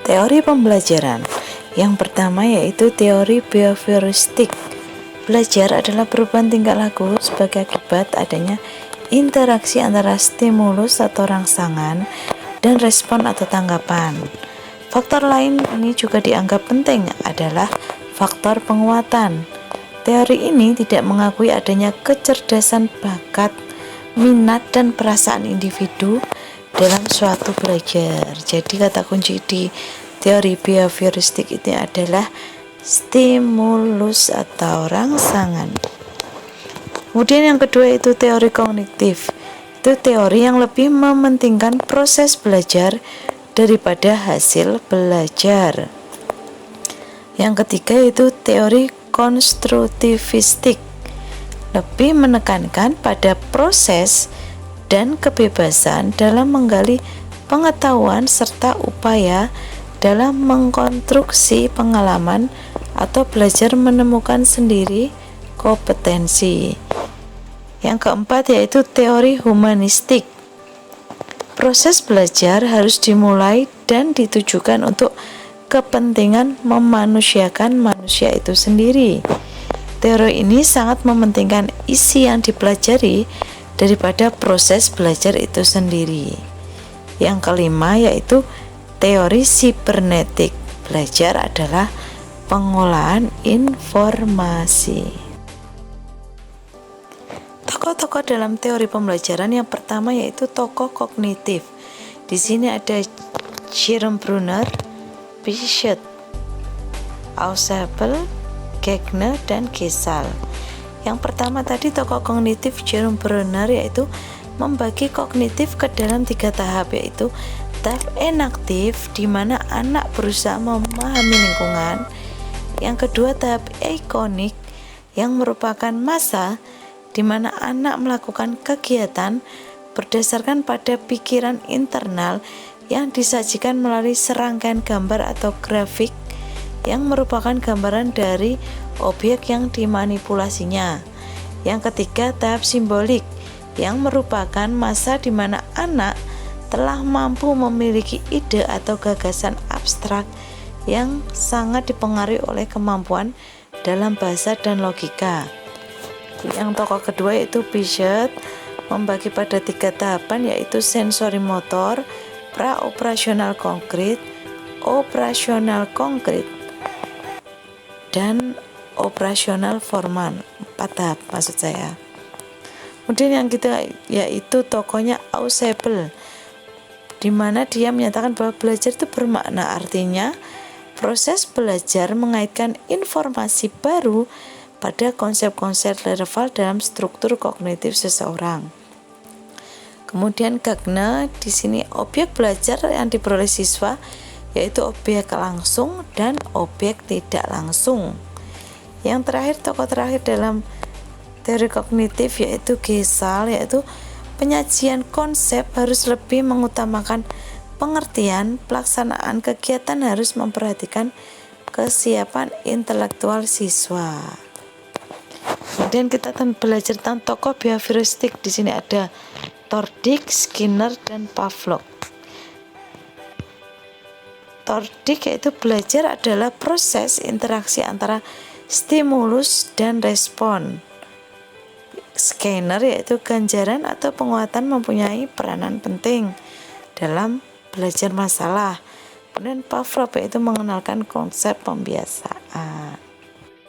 Teori pembelajaran. Yang pertama yaitu teori behavioristik. Belajar adalah perubahan tingkah laku sebagai akibat adanya interaksi antara stimulus atau rangsangan dan respon atau tanggapan. Faktor lain ini juga dianggap penting adalah faktor penguatan. Teori ini tidak mengakui adanya kecerdasan bakat, minat, dan perasaan individu dalam suatu belajar. Jadi kata kunci di teori behavioristik itu adalah stimulus atau rangsangan. Kemudian yang kedua itu teori kognitif. Itu teori yang lebih mementingkan proses belajar daripada hasil belajar. Yang ketiga itu teori konstruktivistik, lebih menekankan pada proses dan kebebasan dalam menggali pengetahuan serta upaya dalam mengkonstruksi pengalaman atau belajar menemukan sendiri kompetensi. Yang keempat yaitu teori humanistik. Proses belajar harus dimulai dan ditujukan untuk kepentingan memanusiakan manusia itu sendiri. Teori ini sangat mementingkan isi yang dipelajari daripada proses belajar itu sendiri. Yang kelima yaitu teori sibernetik. Belajar adalah pengolahan informasi. Tokoh-tokoh dalam teori pembelajaran yang pertama yaitu tokoh kognitif. Di sini ada Jerome Bruner, Piaget, Ausubel, Gardner, dan Gesell. Yang pertama tadi tokoh kognitif Jerome Bruner yaitu membagi kognitif ke dalam 3 tahap, yaitu tahap enaktif di mana anak berusaha memahami lingkungan. Yang kedua tahap eikonik yang merupakan masa di mana anak melakukan kegiatan berdasarkan pada pikiran internal yang disajikan melalui serangkaian gambar atau grafik yang merupakan gambaran dari objek yang dimanipulasinya. Yang ketiga tahap simbolik yang merupakan masa di mana anak telah mampu memiliki ide atau gagasan abstrak yang sangat dipengaruhi oleh kemampuan dalam bahasa dan logika. Yang tokoh kedua yaitu Piaget membagi pada 3 tahapan yaitu sensori motor, pra-operasional konkret, operasional konkret, dan operasional formal. 4 tahap maksud saya. Kemudian yang kita yaitu tokohnya Ausubel, di mana dia menyatakan bahwa belajar itu bermakna, artinya proses belajar mengaitkan informasi baru pada konsep-konsep relevan dalam struktur kognitif seseorang. Kemudian Gardner di sini objek belajar yang diperoleh siswa yaitu objek langsung dan objek tidak langsung. Yang terakhir tokoh terakhir dalam teori kognitif yaitu Gesell, yaitu penyajian konsep harus lebih mengutamakan pengertian, pelaksanaan kegiatan harus memperhatikan kesiapan intelektual siswa. Kemudian kita akan belajar tentang tokoh behavioristik. Di sini ada Tordik, Skinner, dan Pavlov. Tordik yaitu belajar adalah proses interaksi antara stimulus dan respon. Skinner yaitu ganjaran atau penguatan mempunyai peranan penting dalam belajar masalah. Kemudian Pavlov yaitu mengenalkan konsep pembiasaan.